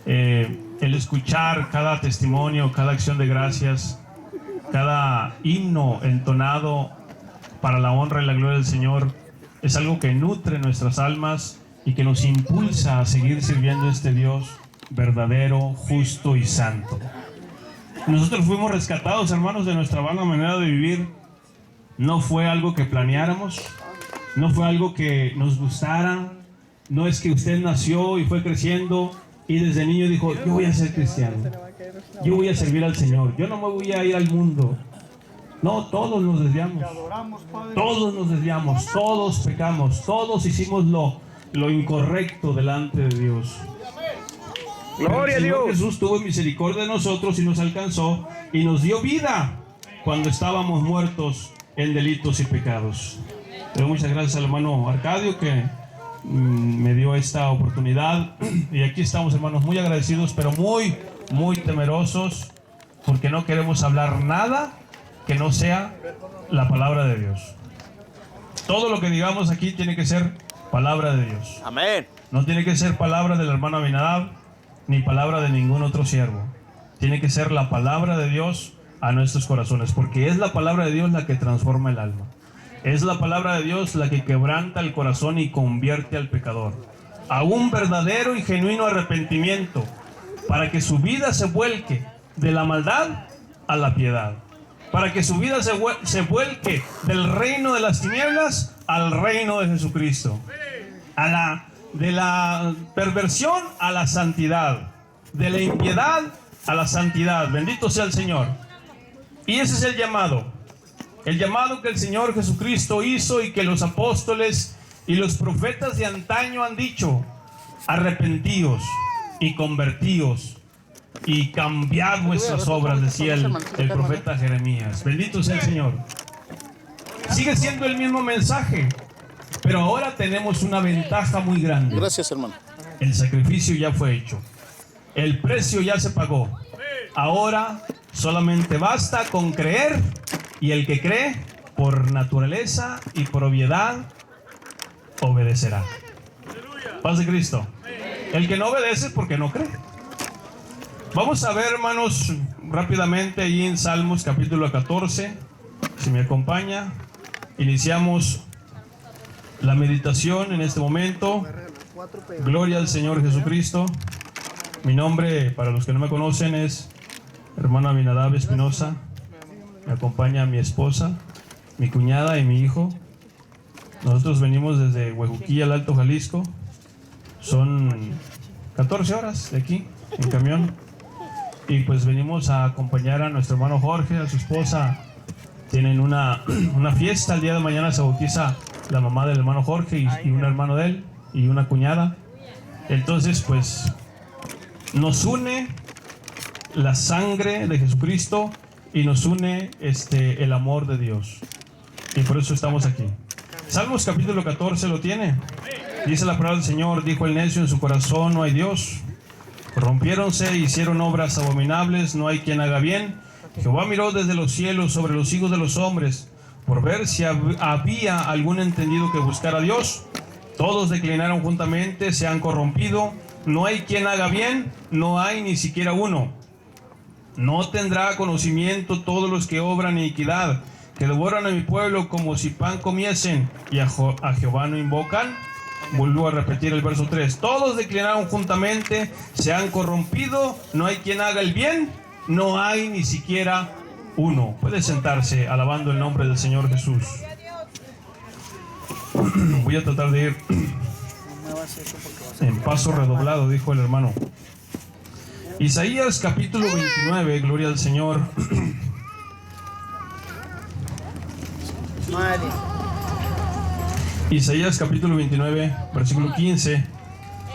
el escuchar cada testimonio, cada acción de gracias, cada himno entonado para la honra y la gloria del Señor, es algo que nutre nuestras almas y que nos impulsa a seguir sirviendo a este Dios verdadero, justo y santo. Nosotros fuimos rescatados, hermanos, de nuestra vana manera de vivir. No fue algo que planeáramos, no fue algo que nos gustara. No es que usted nació y fue creciendo y desde niño dijo: yo voy a ser cristiano, yo voy a servir al Señor, yo no me voy a ir al mundo. No, todos nos desviamos, todos pecamos, todos hicimos lo incorrecto delante de Dios. Gloria a Dios. Jesús tuvo misericordia de nosotros y nos alcanzó y nos dio vida cuando estábamos muertos en delitos y pecados. Pero muchas gracias al hermano Arcadio que me dio esta oportunidad, y aquí estamos, hermanos, muy agradecidos, pero muy temerosos, porque no queremos hablar nada que no sea la palabra de Dios. Todo lo que digamos aquí tiene que ser palabra de Dios. Amén. No tiene que ser palabra del hermano Abinadab ni palabra de ningún otro siervo. Tiene que ser la palabra de Dios a nuestros corazones, porque es la palabra de Dios la que transforma el alma. Es la palabra de Dios la que quebranta el corazón y convierte al pecador a un verdadero y genuino arrepentimiento, para que su vida se vuelque de la maldad a la piedad, para que su vida se vuelque del reino de las tinieblas al reino de Jesucristo, de la perversión a la santidad, de la impiedad a la santidad. Bendito sea el Señor. Y ese es el llamado que el Señor Jesucristo hizo y que los apóstoles y los profetas de antaño han dicho: arrepentíos y convertíos y cambiad vuestras obras, decía el profeta Jeremías. Bendito sea el Señor. Sigue siendo el mismo mensaje, pero ahora tenemos una ventaja muy grande. Gracias, hermano. El sacrificio ya fue hecho, el precio ya se pagó. Ahora solamente basta con creer, y el que cree por naturaleza y por obviedad obedecerá. Paz de Cristo. El que no obedece es porque no cree. Vamos a ver, hermanos, rápidamente ahí en Salmos capítulo 14, si me acompaña. Iniciamos la meditación en este momento. Gloria al Señor Jesucristo. Mi nombre, para los que no me conocen, es hermano Abinadab Espinosa. Me acompaña mi esposa, mi cuñada y mi hijo. Nosotros venimos desde Huejuquilla al Alto Jalisco. Son 14 horas de aquí en camión. Y pues venimos a acompañar a nuestro hermano Jorge, a su esposa. Tienen una fiesta. El día de mañana se bautiza la mamá del hermano Jorge y un hermano de él y una cuñada. Entonces pues nos une la sangre de Jesucristo y nos une el amor de Dios, y por eso estamos aquí. Salmos capítulo 14 lo tiene. Dice la palabra del Señor: dijo el necio en su corazón: no hay Dios. Rompiéronse e hicieron obras abominables, no hay quien haga bien. Jehová miró desde los cielos sobre los hijos de los hombres, por ver si había algún entendido que buscara a Dios. Todos declinaron juntamente, se han corrompido, no hay quien haga bien, no hay ni siquiera uno. No tendrá conocimiento todos los que obran iniquidad, que devoran a mi pueblo como si pan comiesen, y a Jehová no invocan. Vuelvo a repetir el verso 3. Todos declinaron juntamente, se han corrompido, no hay quien haga el bien, no hay ni siquiera uno. Puede sentarse alabando el nombre del Señor Jesús. Voy a tratar de ir en paso redoblado, dijo el hermano. Isaías capítulo 29, gloria al Señor. Isaías capítulo 29, versículo 15.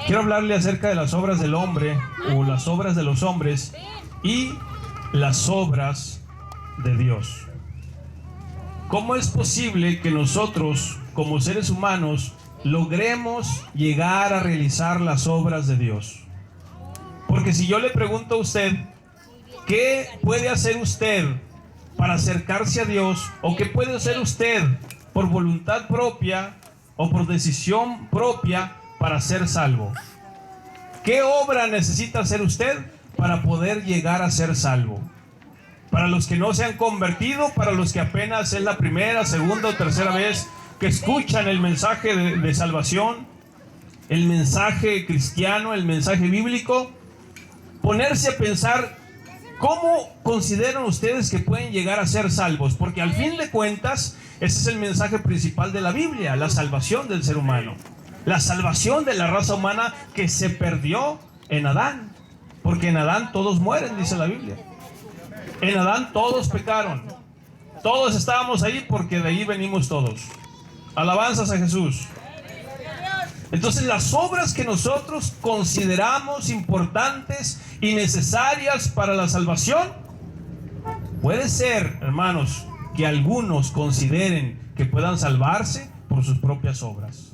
Quiero hablarle acerca de las obras del hombre, o las obras de los hombres, y las obras de Dios. ¿Cómo es posible que nosotros, como seres humanos, logremos llegar a realizar las obras de Dios? Porque si yo le pregunto a usted, ¿qué puede hacer usted para acercarse a Dios? ¿O qué puede hacer usted por voluntad propia o por decisión propia para ser salvo? ¿Qué obra necesita hacer usted para poder llegar a ser salvo? Para los que no se han convertido, para los que apenas es la primera, segunda o tercera vez que escuchan el mensaje de salvación, el mensaje cristiano, el mensaje bíblico, ponerse a pensar cómo consideran ustedes que pueden llegar a ser salvos, porque al fin de cuentas ese es el mensaje principal de la Biblia, la salvación del ser humano, la salvación de la raza humana que se perdió en Adán, porque en Adán todos mueren, dice la Biblia. En Adán todos pecaron, todos estábamos ahí porque de ahí venimos todos. Alabanzas a Jesús. Entonces las obras que nosotros consideramos importantes y necesarias para la salvación, puede ser, hermanos, que algunos consideren que puedan salvarse por sus propias obras.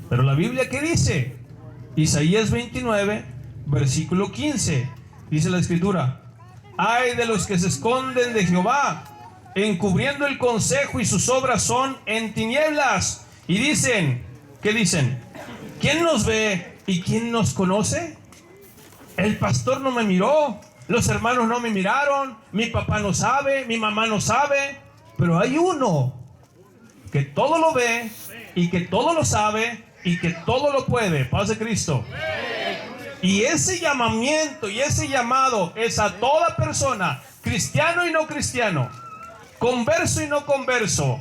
Pero la Biblia, ¿qué dice? Isaías 29, versículo 15, dice la Escritura: ay de los que se esconden de Jehová, encubriendo el consejo, y sus obras son en tinieblas. Y dicen, ¿qué dicen? ¿Quién nos ve y quién nos conoce? El pastor no me miró, los hermanos no me miraron, mi papá no sabe, mi mamá no sabe. Pero hay uno que todo lo ve y que todo lo sabe y que todo lo puede. Paz de Cristo. Y ese llamamiento y ese llamado es a toda persona, cristiano y no cristiano, converso y no converso,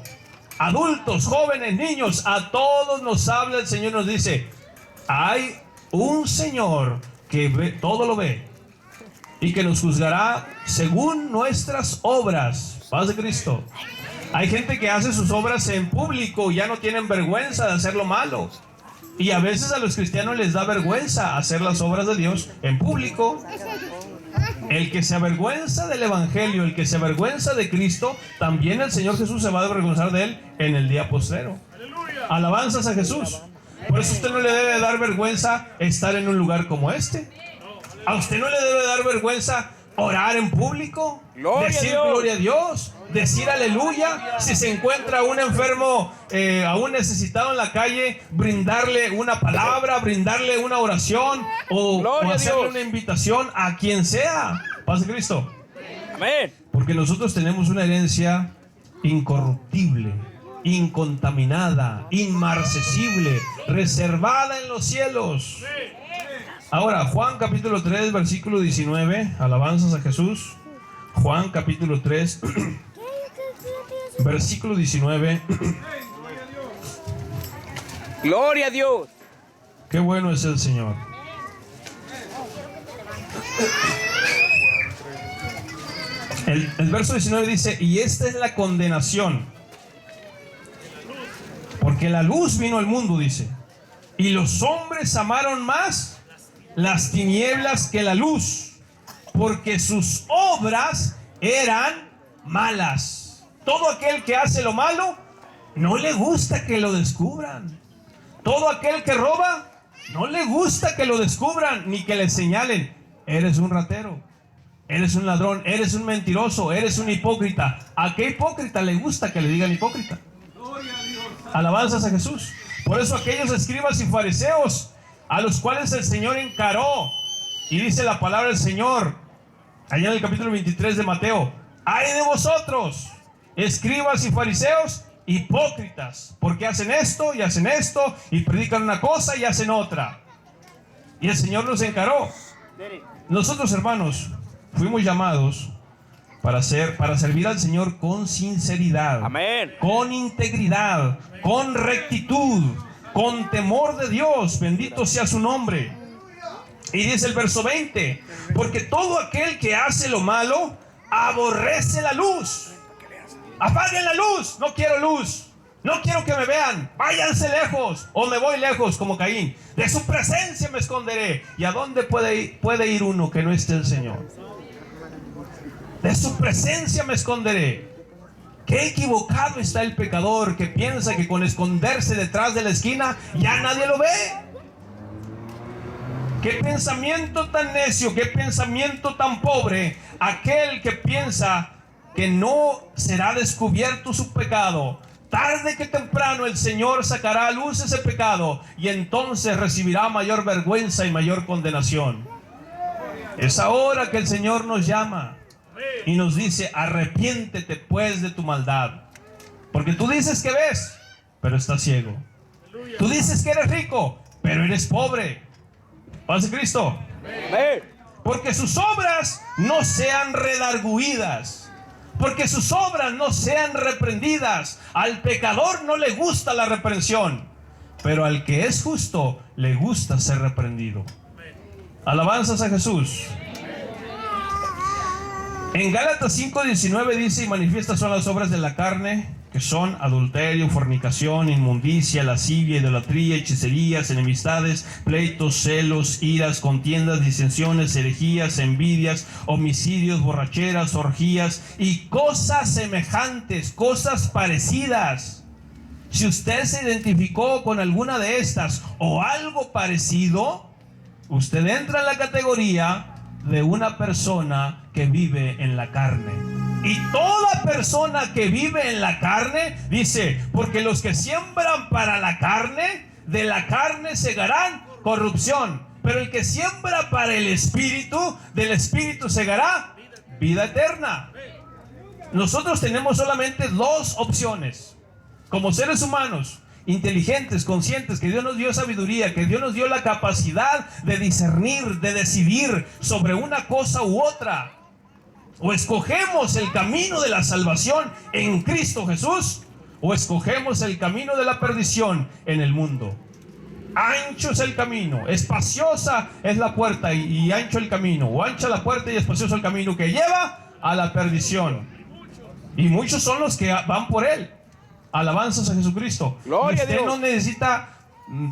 adultos, jóvenes, niños, a todos nos habla el Señor, nos dice: hay un Señor que ve, todo lo ve, y que nos juzgará según nuestras obras. Paz de Cristo. Hay gente que hace sus obras en público y ya no tienen vergüenza de hacer lo malo. Y a veces a los cristianos les da vergüenza hacer las obras de Dios en público. El que se avergüenza del Evangelio, el que se avergüenza de Cristo, también el Señor Jesús se va a avergonzar de él en el día postrero. Alabanzas a Jesús. Por eso usted no le debe dar vergüenza estar en un lugar como este. A usted no le debe dar vergüenza orar en público, decir gloria a Dios, decir aleluya. Si se encuentra un enfermo, a un necesitado en la calle, brindarle una palabra, brindarle una oración o hacerle una invitación a quien sea. Paz de Cristo. Amén. Porque nosotros tenemos una herencia incorruptible, incontaminada, inmarcesible, reservada en los cielos. Ahora, Juan capítulo 3, versículo 19, alabanzas a Jesús. Juan capítulo 3, versículo 19. Gloria a Dios. Qué bueno es el Señor. El verso 19 dice: y esta es la condenación, porque la luz vino al mundo, dice, y los hombres amaron más las tinieblas que la luz, porque sus obras eran malas. Todo aquel que hace lo malo, no le gusta que lo descubran. Todo aquel que roba, no le gusta que lo descubran, ni que le señalen: eres un ratero, eres un ladrón, eres un mentiroso, eres un hipócrita. ¿A qué hipócrita le gusta que le digan hipócrita? Alabanzas a Jesús. Por eso aquellos escribas y fariseos, a los cuales el Señor encaró, y dice la palabra del Señor allá en el capítulo 23 de Mateo: ay de vosotros, escribas y fariseos, hipócritas, porque hacen esto y predican una cosa y hacen otra. Y el Señor nos encaró. Nosotros, hermanos, fuimos llamados para servir al Señor con sinceridad. Amén. Con integridad, con rectitud, con temor de Dios. Bendito sea su nombre. Y dice el verso 20: porque todo aquel que hace lo malo aborrece la luz. Apaguen la luz. No quiero luz, no quiero que me vean. Váyanse lejos, o me voy lejos como Caín. De su presencia me esconderé. ¿Y a dónde puede ir uno que no esté el Señor? De su presencia me esconderé. Qué equivocado está el pecador que piensa que con esconderse detrás de la esquina ya nadie lo ve. Qué pensamiento tan necio, qué pensamiento tan pobre, aquel que piensa que no será descubierto su pecado tarde que temprano el Señor sacará a luz ese pecado y entonces recibirá mayor vergüenza y mayor condenación. Es ahora que el Señor nos llama y nos dice: arrepiéntete pues de tu maldad. Porque tú dices que ves, pero estás ciego. Tú dices que eres rico, pero eres pobre. Paz de Cristo. Amén. Porque sus obras no sean redarguidas, porque sus obras no sean reprendidas. Al pecador no le gusta la reprensión, pero al que es justo le gusta ser reprendido. Alabanzas a Jesús. En Gálatas 5:19 dice: y manifiestas son las obras de la carne, que son adulterio, fornicación, inmundicia, lascivia, idolatría, hechicerías, enemistades, pleitos, celos, iras, contiendas, disensiones, herejías, envidias, homicidios, borracheras, orgías y cosas semejantes, cosas parecidas. Si usted se identificó con alguna de estas o algo parecido, usted entra en la categoría de una persona que vive en la carne. Y toda persona que vive en la carne, dice, porque los que siembran para la carne, de la carne segarán corrupción. Pero el que siembra para el Espíritu, del Espíritu segará vida eterna. Nosotros tenemos solamente dos opciones. Como seres humanos, inteligentes, conscientes, que Dios nos dio sabiduría, que Dios nos dio la capacidad de discernir, de decidir sobre una cosa u otra. O escogemos el camino de la salvación en Cristo Jesús, o escogemos el camino de la perdición en el mundo. Ancho es el camino, espaciosa es la puerta y ancho el camino, o ancha la puerta y espacioso el camino que lleva a la perdición. Y muchos son los que van por él. Alabanzas a Jesucristo. Gloria a usted Dios. no necesita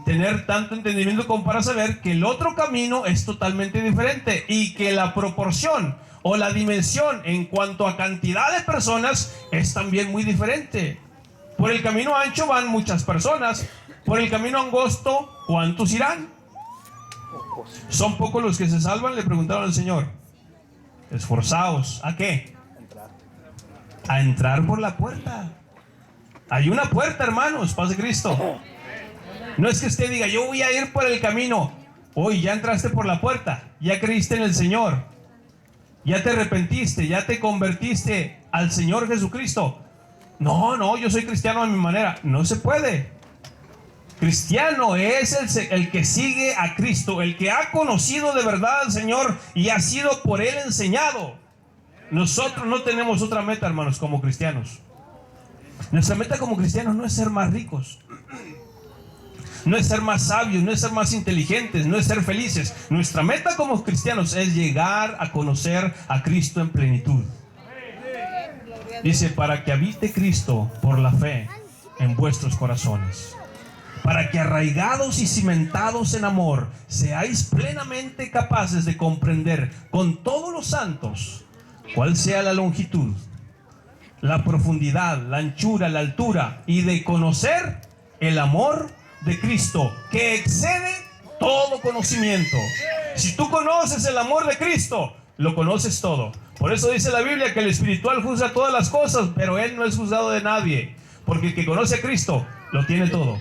tener tanto entendimiento como para saber que el otro camino es totalmente diferente y que la proporción o la dimensión en cuanto a cantidad de personas es también muy diferente. Por el camino ancho van muchas personas, por el camino angosto, ¿cuántos irán? Son pocos los que se salvan. Le preguntaron al Señor: esforzaos, ¿a qué? A entrar por la puerta. Hay una puerta, hermanos, paz de Cristo. No es que usted diga: yo voy a ir por el camino. Hoy ya entraste por la puerta, ya creíste en el Señor, ya te arrepentiste, ya te convertiste al Señor Jesucristo. No, yo soy cristiano a mi manera. No se puede. Cristiano es el que sigue a Cristo, el que ha conocido de verdad al Señor y ha sido por Él enseñado. Nosotros no tenemos otra meta, hermanos, como cristianos. Nuestra meta como cristianos no es ser más ricos, no es ser más sabios, no es ser más inteligentes, no es ser felices. Nuestra meta como cristianos es llegar a conocer a Cristo en plenitud. Dice: para que habite Cristo por la fe en vuestros corazones, para que arraigados y cimentados en amor seáis plenamente capaces de comprender con todos los santos cuál sea la longitud, la profundidad, la anchura, la altura, y de conocer el amor de Cristo, que excede todo conocimiento. Si tú conoces el amor de Cristo, lo conoces todo. Por eso dice la Biblia que el espiritual juzga todas las cosas, pero él no es juzgado de nadie, porque el que conoce a Cristo lo tiene todo.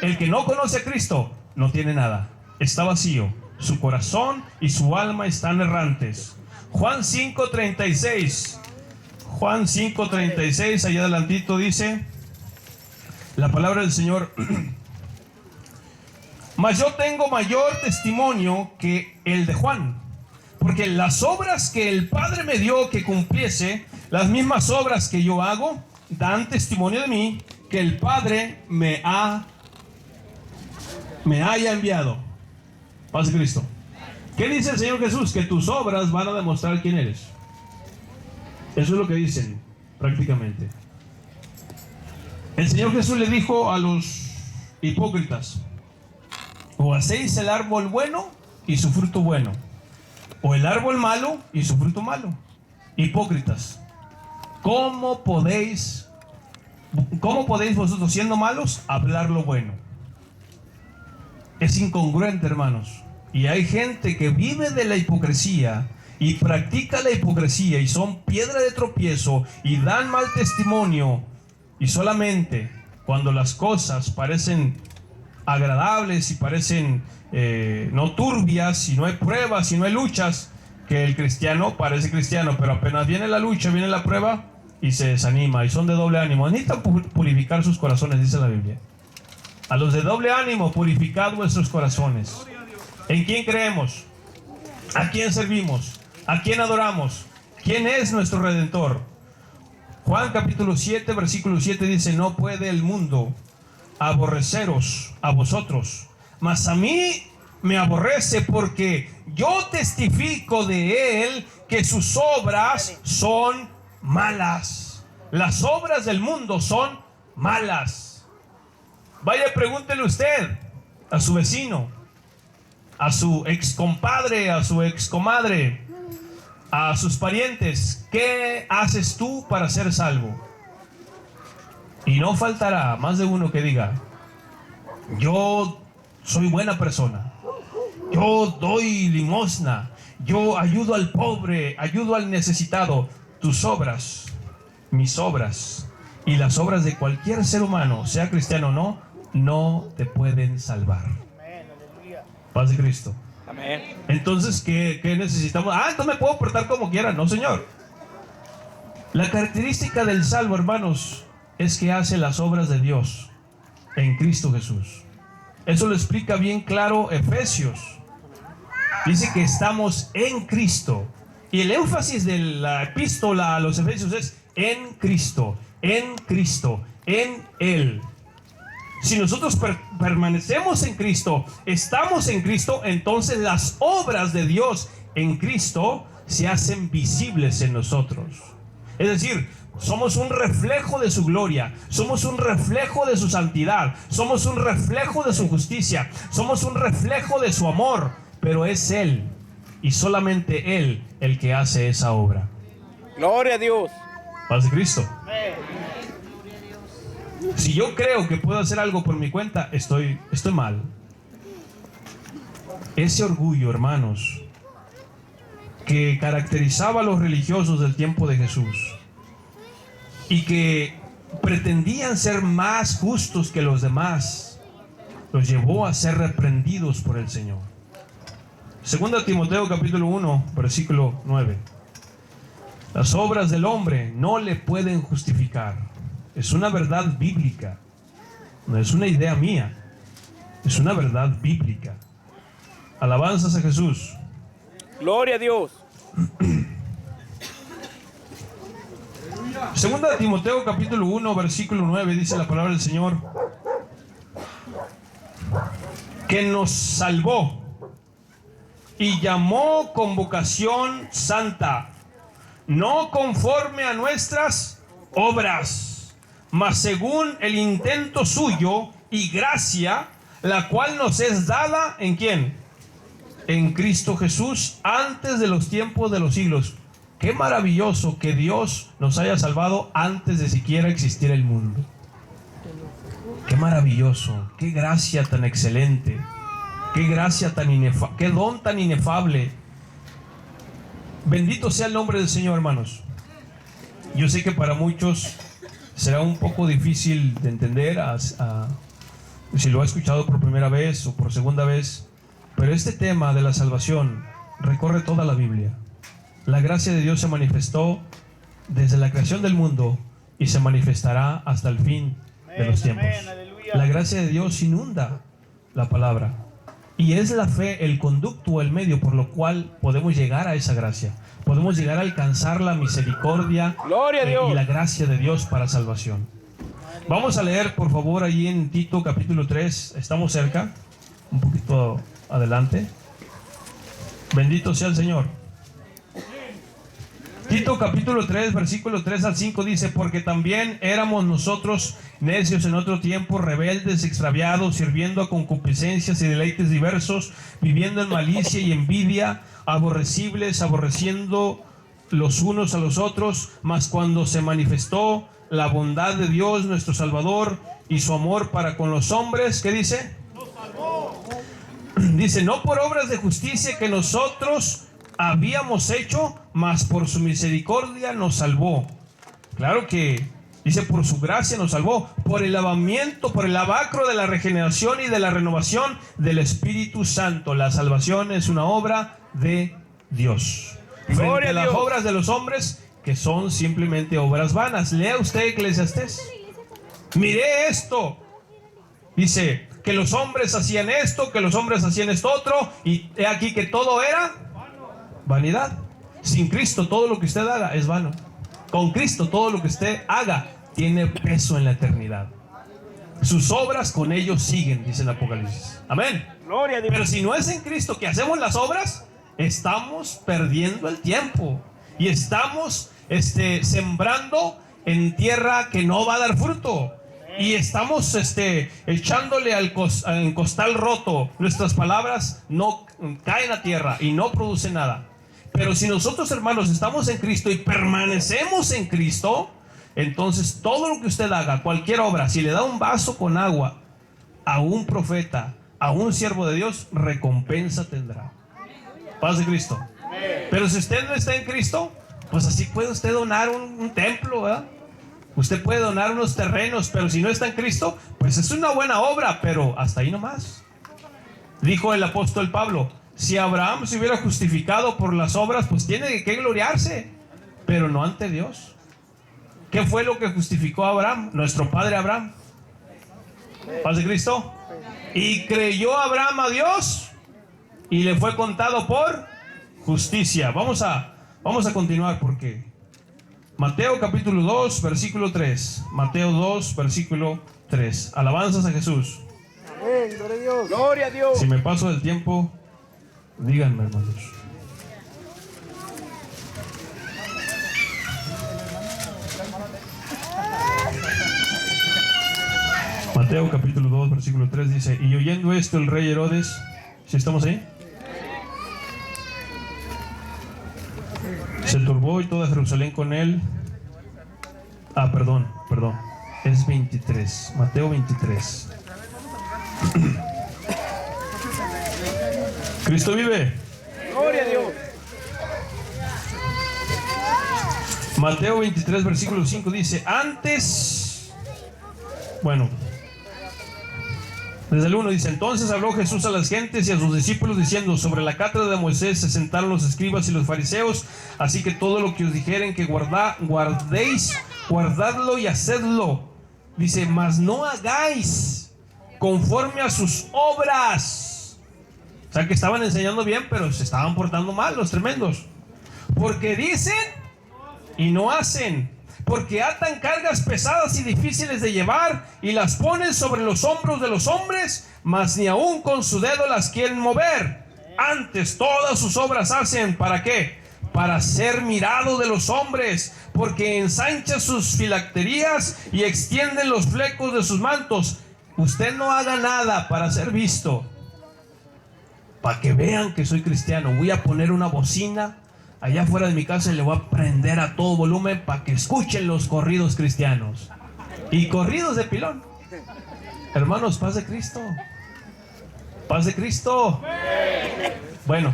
El que no conoce a Cristo no tiene nada, está vacío. Su corazón y su alma están errantes. Juan 5:36. Juan 5:36, allá adelantito dice la palabra del Señor: mas yo tengo mayor testimonio que el de Juan, porque las obras que el Padre me dio que cumpliese, las mismas obras que yo hago, dan testimonio de mí, que el Padre me haya enviado. Paz de Cristo. ¿Qué dice el Señor Jesús? Que tus obras van a demostrar quién eres. Eso es lo que dicen prácticamente. El Señor Jesús le dijo a los hipócritas: o hacéis el árbol bueno y su fruto bueno, o el árbol malo y su fruto malo. Hipócritas, ¿cómo podéis vosotros, siendo malos, hablar lo bueno? Es incongruente, hermanos. Y hay gente que vive de la hipocresía y practica la hipocresía y son piedra de tropiezo y dan mal testimonio Y solamente cuando las cosas parecen agradables y parecen no turbias, y no hay pruebas y no hay luchas, que el cristiano parece cristiano, pero apenas viene la lucha, viene la prueba y se desanima y son de doble ánimo. Necesitan purificar sus corazones, dice la Biblia. A los de doble ánimo, purificad vuestros corazones. ¿En quién creemos? ¿A quién servimos? ¿A quién adoramos? ¿Quién es nuestro Redentor? Juan capítulo 7, versículo 7 dice: no puede el mundo aborreceros a vosotros, mas a mí me aborrece, porque yo testifico de él que sus obras son malas. Las obras del mundo son malas. Vaya, pregúntele usted a su vecino, a su ex compadre, a su ex comadre, a sus parientes: ¿qué haces tú para ser salvo? Y no faltará más de uno que diga: yo soy buena persona, yo doy limosna, yo ayudo al pobre, ayudo al necesitado. Tus obras, mis obras y las obras de cualquier ser humano, sea cristiano o no, no te pueden salvar. Paz de Cristo. Amén. Entonces, ¿qué necesitamos? Entonces me puedo portar como quiera. No, Señor. La característica del salvo, hermanos, es que hace las obras de Dios en Cristo Jesús. Eso lo explica bien claro Efesios. Dice que estamos en Cristo. Y el énfasis de la epístola a los Efesios es en Cristo, en Cristo, en Él. Si nosotros permanecemos en Cristo, estamos en Cristo, entonces las obras de Dios en Cristo se hacen visibles en nosotros. Es decir, somos un reflejo de su gloria, somos un reflejo de su santidad, somos un reflejo de su justicia, somos un reflejo de su amor, pero es Él y solamente Él el que hace esa obra. Gloria a Dios. Paz de Cristo. Si yo creo que puedo hacer algo por mi cuenta, estoy mal. Ese orgullo, hermanos, que caracterizaba a los religiosos del tiempo de Jesús y que pretendían ser más justos que los demás, los llevó a ser reprendidos por el Señor. Segunda Timoteo capítulo 1, versículo 9. Las obras del hombre no le pueden justificar. Es una verdad bíblica, no es una idea mía, es una verdad bíblica. Alabanzas a Jesús. Gloria a Dios. Segunda de Timoteo capítulo 1 versículo 9 dice la palabra del Señor: que nos salvó y llamó con vocación santa, no conforme a nuestras obras, mas según el intento suyo y gracia, la cual nos es dada, ¿en quién? En Cristo Jesús, antes de los tiempos de los siglos. Qué maravilloso que Dios nos haya salvado antes de siquiera existir el mundo. Qué maravilloso, qué gracia tan excelente, qué gracia tan inefable, qué don tan inefable. Bendito sea el nombre del Señor, hermanos. Yo sé que para muchos será un poco difícil de entender si lo ha escuchado por primera vez o por segunda vez, pero este tema de la salvación recorre toda la Biblia. La gracia de Dios se manifestó desde la creación del mundo y se manifestará hasta el fin de los tiempos. La gracia de Dios inunda la palabra y es la fe el conducto, el medio por lo cual podemos llegar a esa gracia. Podemos llegar a alcanzar la misericordia y la gracia de Dios para salvación. Vamos a leer, por favor, allí en Tito capítulo 3. Estamos cerca, un poquito adelante. Bendito sea el Señor. Tito capítulo 3, versículo 3 al 5 dice: porque también éramos nosotros necios en otro tiempo, rebeldes, extraviados, sirviendo a concupiscencias y deleites diversos, viviendo en malicia y envidia, aborrecibles, aborreciendo los unos a los otros. Mas cuando se manifestó la bondad de Dios nuestro Salvador y su amor para con los hombres, ¿qué dice? Nos salvó. Dice: no por obras de justicia que nosotros habíamos hecho, mas por su misericordia nos salvó. Claro que Dice, por su gracia nos salvó, por el lavamiento, por el lavacro de la regeneración y de la renovación del Espíritu Santo. La salvación es una obra de Dios. Frente a las obras de los hombres, que son simplemente obras vanas. Lea usted Eclesiastés. Miré esto. Dice que los hombres hacían esto, que los hombres hacían esto otro, y he aquí que todo era vanidad. Sin Cristo todo lo que usted haga es vano. Con Cristo todo lo que usted haga tiene peso en la eternidad. Sus obras con ellos siguen, dice el Apocalipsis. Amén. Gloria a Dios. Pero si no es en Cristo que hacemos las obras, estamos perdiendo el tiempo y estamos sembrando en tierra que no va a dar fruto. Y estamos echándole al costal roto. Nuestras palabras no caen a tierra y no producen nada. Pero si nosotros, hermanos, estamos en Cristo y permanecemos en Cristo, entonces todo lo que usted haga, cualquier obra, si le da un vaso con agua a un profeta, a un siervo de Dios, recompensa tendrá. Paz de Cristo. Pero si usted no está en Cristo, pues así puede usted donar un templo, ¿verdad? Usted puede donar unos terrenos, pero si no está en Cristo, pues es una buena obra, pero hasta ahí nomás. Dijo el apóstol Pablo, si Abraham se hubiera justificado por las obras, pues tiene que gloriarse, pero no ante Dios. ¿Qué fue lo que justificó a Abraham? Nuestro padre Abraham. Paz de Cristo. Y creyó Abraham a Dios y le fue contado por justicia. Vamos a continuar porque Mateo capítulo 2 versículo 3. Mateo 2 versículo 3. Alabanzas a Jesús. Amén, gloria a Dios. Gloria a Dios. Si me paso del tiempo, díganme, hermanos. Mateo capítulo 2 versículo 3 dice, y oyendo esto el rey Herodes, ¿sí estamos ahí? Se turbó y toda Jerusalén con él. Perdón, es 23, Mateo 23. Cristo vive. Gloria a Dios. Mateo 23 versículo 5 dice, antes, bueno, desde el 1 dice, entonces habló Jesús a las gentes y a sus discípulos diciendo, sobre la cátedra de Moisés se sentaron los escribas y los fariseos, así que todo lo que os dijeren que guardéis, guardadlo y hacedlo. Dice, mas no hagáis conforme a sus obras. O sea que estaban enseñando bien, pero se estaban portando mal los tremendos. Porque dicen y no hacen. Porque atan cargas pesadas y difíciles de llevar y las ponen sobre los hombros de los hombres, mas ni aun con su dedo las quieren mover. Antes todas sus obras hacen, ¿para qué? Para ser mirado de los hombres, porque ensancha sus filacterías y extienden los flecos de sus mantos. Usted no haga nada para ser visto. Para que vean que soy cristiano, voy a poner una bocina allá afuera de mi casa y le voy a prender a todo volumen para que escuchen los corridos cristianos. Y corridos de pilón. Hermanos, paz de Cristo. Paz de Cristo. Bueno,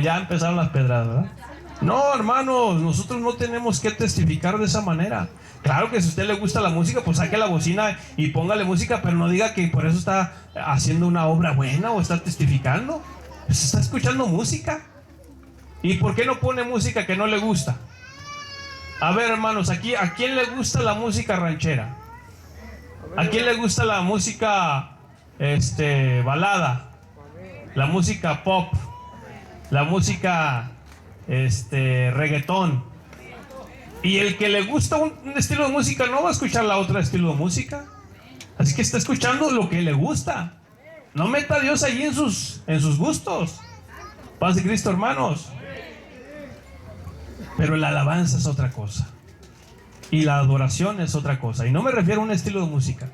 ya empezaron las pedradas, ¿verdad? No, hermanos, nosotros no tenemos que testificar de esa manera. Claro que si a usted le gusta la música, pues saque la bocina y póngale música, pero no diga que por eso está haciendo una obra buena o está testificando. Pues está escuchando música. ¿Y por qué no pone música que no le gusta? A ver, hermanos, aquí, ¿a quién le gusta la música ranchera? ¿A quién le gusta la música balada? La música pop, la música reggaetón. Y el que le gusta un estilo de música no va a escuchar la otra estilo de música. Así que está escuchando lo que le gusta. No meta a Dios allí en sus gustos. Paz de Cristo, hermanos. Pero la alabanza es otra cosa. Y la adoración es otra cosa. Y no me refiero a un estilo de música.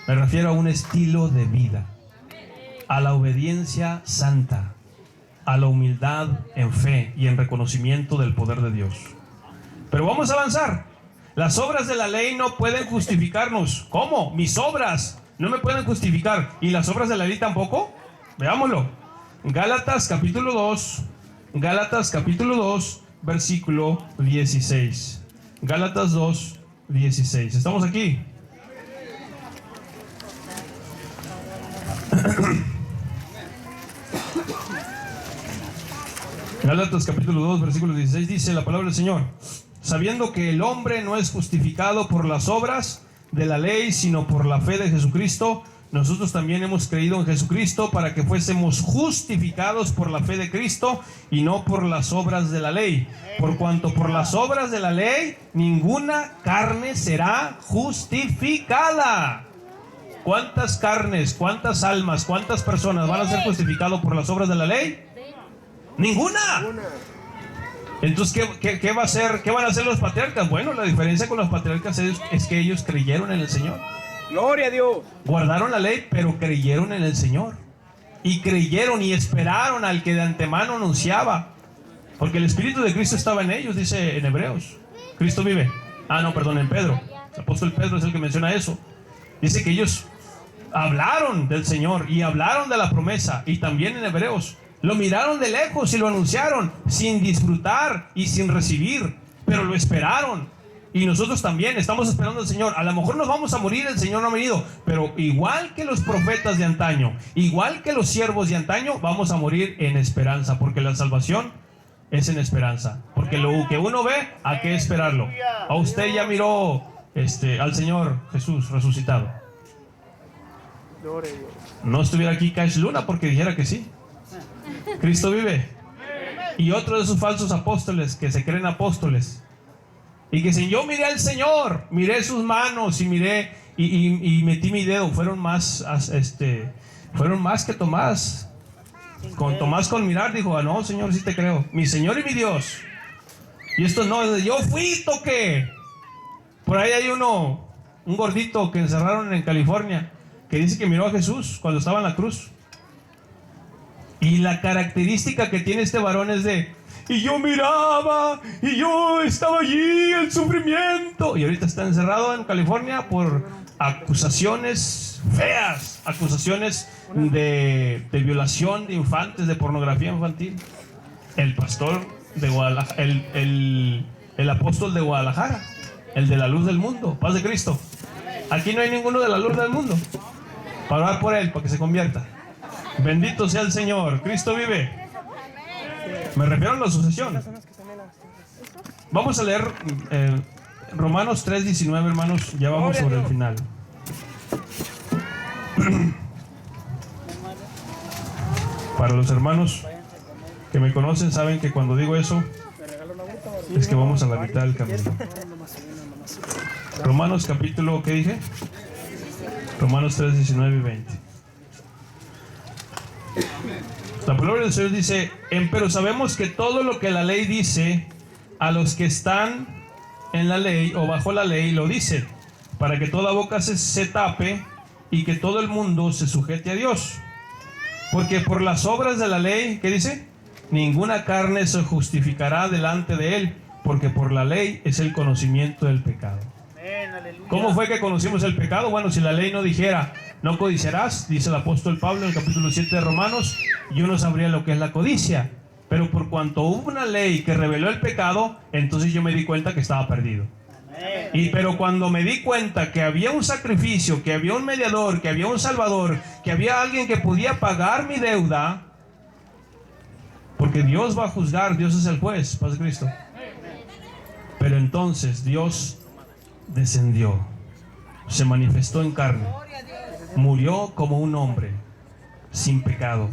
Me refiero a un estilo de vida. A la obediencia santa. A la humildad en fe y en reconocimiento del poder de Dios. Pero vamos a avanzar. Las obras de la ley no pueden justificarnos. ¿Cómo? Mis obras no me pueden justificar. ¿Y las obras de la ley tampoco? Veámoslo. Gálatas capítulo 2. Gálatas capítulo 2. Versículo 16. Gálatas 2, 16. ¿Estamos aquí? Gálatas capítulo 2, versículo 16 dice la palabra del Señor: sabiendo que el hombre no es justificado por las obras de la ley, sino por la fe de Jesucristo, nosotros también hemos creído en Jesucristo para que fuésemos justificados por la fe de Cristo y no por las obras de la ley. Por cuanto por las obras de la ley ninguna carne será justificada. ¿Cuántas carnes, cuántas almas, cuántas personas van a ser justificados por las obras de la ley? Ninguna. Entonces, ¿qué va a hacer? ¿Qué van a hacer los patriarcas? Bueno, la diferencia con los patriarcas es que ellos creyeron en el Señor. Gloria a Dios. Guardaron la ley, pero creyeron en el Señor. Y creyeron y esperaron al que de antemano anunciaba. Porque el Espíritu de Cristo estaba en ellos, dice en Hebreos. Cristo vive. No, perdón, en Pedro. El apóstol Pedro es el que menciona eso. Dice que ellos hablaron del Señor y hablaron de la promesa. Y también en Hebreos. Lo miraron de lejos y lo anunciaron sin disfrutar y sin recibir. Pero lo esperaron. Y nosotros también estamos esperando al Señor. A lo mejor nos vamos a morir, el Señor no ha venido, pero igual que los profetas de antaño, igual que los siervos de antaño, vamos a morir en esperanza, porque la salvación es en esperanza. Porque lo que uno ve, hay que esperarlo. A usted ya miró al Señor Jesús resucitado. No estuviera aquí Cash Luna porque dijera que sí. Cristo vive. Y otros de esos falsos apóstoles que se creen apóstoles y que dicen: yo miré al Señor, miré sus manos y miré y metí mi dedo. Fueron más que Tomás. Con Tomás, con mirar, dijo: no, Señor, sí te creo, mi Señor y mi Dios. Y esto no, yo fui, toqué. Por ahí hay un gordito que encerraron en California, que dice que miró a Jesús cuando estaba en la cruz. Y la característica que tiene este varón es y yo miraba, y yo estaba allí, el sufrimiento. Y ahorita está encerrado en California por acusaciones feas, acusaciones de violación de infantes, de pornografía infantil. El pastor de Guadalajara, el apóstol de Guadalajara, el de la luz del mundo, paz de Cristo. Aquí no hay ninguno de la luz del mundo para orar por él, para que se convierta. Bendito sea el Señor, Cristo vive. Me refiero a la sucesión. Vamos a leer Romanos 3:19, hermanos. Ya vamos sobre el final. Para los hermanos que me conocen saben que cuando digo eso es que vamos a la mitad del camino. Romanos capítulo, ¿qué dije? Romanos 3:19 y 20. La palabra del Señor dice: pero sabemos que todo lo que la ley dice, a los que están en la ley o bajo la ley lo dice, para que toda boca se tape y que todo el mundo se sujete a Dios. Porque por las obras de la ley, ¿qué dice? Ninguna carne se justificará delante de él, porque por la ley es el conocimiento del pecado. ¿Cómo fue que conocimos el pecado? Bueno, si la ley no dijera: no codiciarás, dice el apóstol Pablo en el capítulo 7 de Romanos, yo no sabría lo que es la codicia. Pero por cuanto hubo una ley que reveló el pecado, entonces yo me di cuenta que estaba perdido. Pero cuando me di cuenta que había un sacrificio, que había un mediador, que había un salvador, que había alguien que podía pagar mi deuda, porque Dios va a juzgar, Dios es el juez, paz de Cristo. Pero entonces Dios descendió, se manifestó en carne, murió como un hombre sin pecado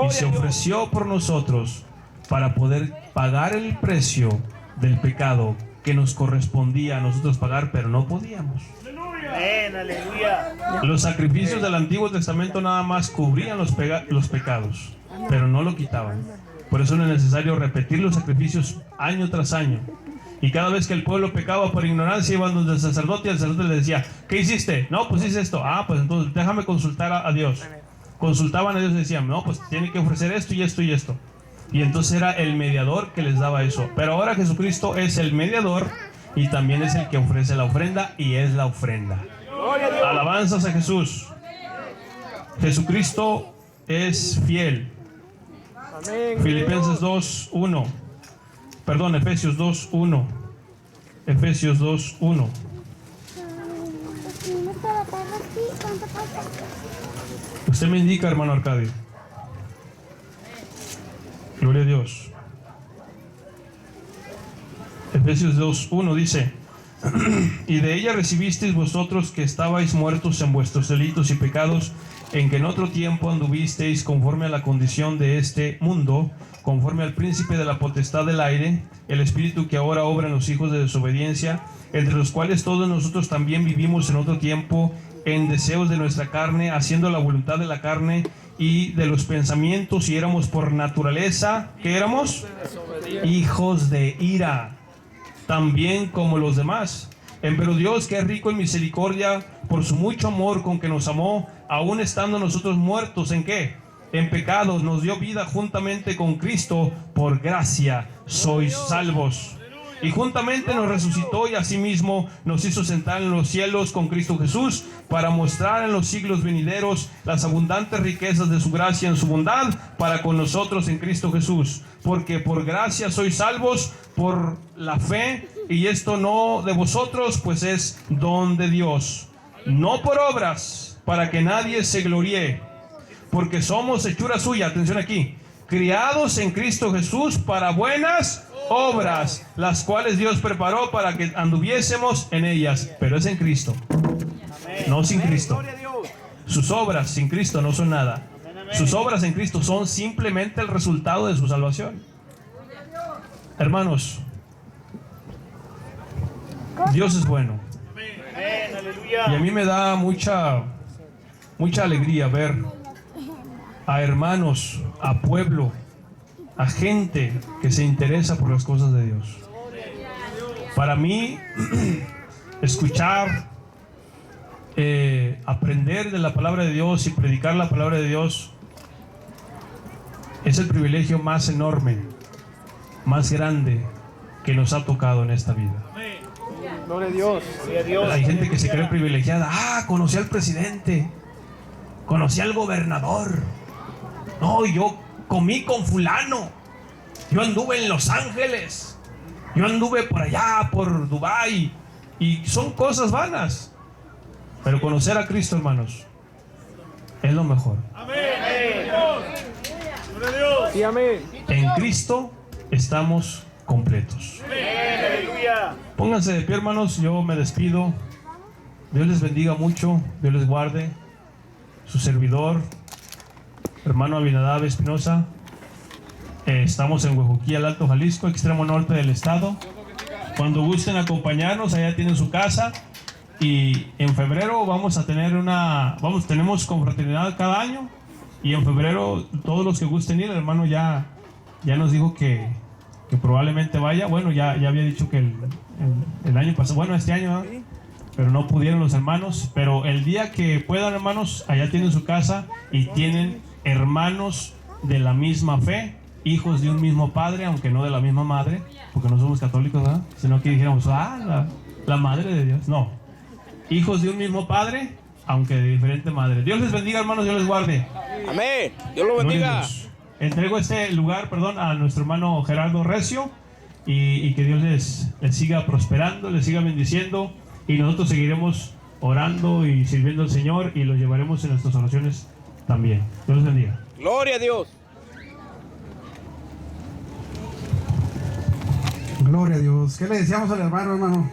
y se ofreció por nosotros para poder pagar el precio del pecado que nos correspondía a nosotros pagar, pero no podíamos. Los sacrificios del Antiguo Testamento nada más cubrían los pecados, pero no lo quitaban. Por eso era necesario repetir los sacrificios año tras año. Y cada vez que el pueblo pecaba por ignorancia, iban donde el sacerdote y el sacerdote le decía: ¿qué hiciste? No, pues hice esto. Pues entonces déjame consultar a Dios. Consultaban a Dios y decían: no, pues tiene que ofrecer esto y esto y esto. Y entonces era el mediador que les daba eso. Pero ahora Jesucristo es el mediador y también es el que ofrece la ofrenda y es la ofrenda. Alabanzas a Jesús. Jesucristo es fiel. Filipenses 2:1. Perdón, Efesios 2:1. Efesios 2:1. Usted me indica, hermano Arcadio. Gloria a Dios. Efesios 2:1 dice: y de ella recibisteis vosotros que estabais muertos en vuestros delitos y pecados, en que en otro tiempo anduvisteis conforme a la condición de este mundo, conforme al príncipe de la potestad del aire, el espíritu que ahora obra en los hijos de desobediencia, entre los cuales todos nosotros también vivimos en otro tiempo en deseos de nuestra carne, haciendo la voluntad de la carne y de los pensamientos, y éramos por naturaleza, ¿qué éramos? Hijos de ira, también como los demás. Pero Dios, que es rico en misericordia, por su mucho amor con que nos amó, aun estando nosotros muertos, ¿en qué? En pecados, nos dio vida juntamente con Cristo. Por gracia sois salvos. Y juntamente nos resucitó y asimismo nos hizo sentar en los cielos con Cristo Jesús, para mostrar en los siglos venideros las abundantes riquezas de su gracia en su bondad para con nosotros en Cristo Jesús. Porque por gracia sois salvos por la fe, y esto no de vosotros, pues es don de Dios, no por obras, para que nadie se gloríe, porque somos hechura suya, atención aquí, criados en Cristo Jesús para buenas obras, las cuales Dios preparó para que anduviésemos en ellas. Pero es en Cristo, no sin Cristo. Sus obras sin Cristo no son nada. Sus obras en Cristo son simplemente el resultado de su salvación. Hermanos, Dios es bueno. Y a mí me da mucha alegría ver a hermanos, a pueblo, a gente que se interesa por las cosas de Dios. Para mí, escuchar, aprender de la palabra de Dios y predicar la palabra de Dios es el privilegio más enorme, más grande que nos ha tocado en esta vida. Gloria a Dios. Hay gente que se cree privilegiada. Conocí al presidente, conocí al gobernador. No, yo comí con fulano, yo anduve en Los Ángeles, yo anduve por allá, por Dubái, y son cosas vanas. Pero conocer a Cristo, hermanos, es lo mejor. Sí, amén. En Cristo estamos completos. Pónganse de pie, hermanos, yo me despido. Dios les bendiga mucho, Dios les guarde. Su servidor, hermano Abinadab Espinosa. Estamos en Huejuquilla, Alto Jalisco, extremo norte del estado. Cuando gusten acompañarnos, allá tienen su casa. Y en febrero vamos a tener tenemos confraternidad cada año. Y en febrero, todos los que gusten ir, el hermano ya nos dijo que probablemente vaya. Bueno, ya había dicho que el año pasado, bueno, este año, ¿eh? Pero no pudieron los hermanos. Pero el día que puedan, hermanos, allá tienen su casa y tienen hermanos de la misma fe, hijos de un mismo padre, aunque no de la misma madre, porque no somos católicos, ¿verdad? Sino que dijéramos, la madre de Dios. No, hijos de un mismo padre, aunque de diferente madre. Dios les bendiga, hermanos, Dios les guarde. Amén. Dios lo bendiga. Entrego este lugar, a nuestro hermano Gerardo Recio, y que Dios les siga prosperando, les siga bendiciendo, y nosotros seguiremos orando y sirviendo al Señor, y los llevaremos en nuestras oraciones también. Dios les bendiga. Gloria a Dios. Gloria a Dios. ¿Qué le decíamos al hermano?